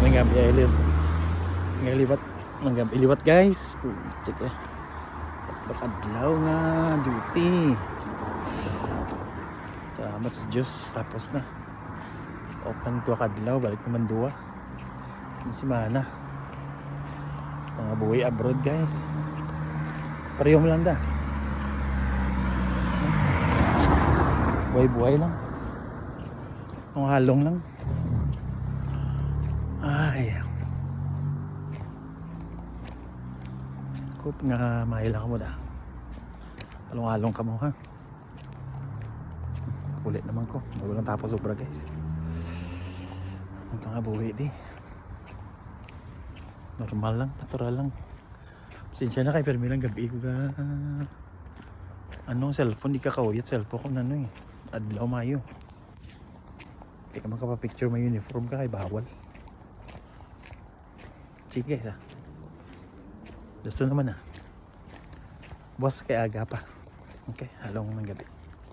Manggabi ay libat. Manggabi libat guys. Cek ya. Tatlo kadlaw nga duty. Mas Diyos tapos na. Open to kadlaw balik naman duwa. Simana. Mga buhay abroad guys. Parehong lang da. Buhay-buhay lang. Ang halong lang. Ay. Hope nga mahilang mo da. Halong-halong ka mo ha. Ulit naman ko. Walang tapos sobra guys. Ang mga buhay di. Normal lang, natural lang. Pasensya na kay Fermi lang gabi ko ga. Cellphone di ka kauyat cellphone ko adlaw mayo. Di ka makapapicture may uniform ka kay bawal. Sige guys Dasto naman Boss kay aga pa. Okay, halong ng gabi.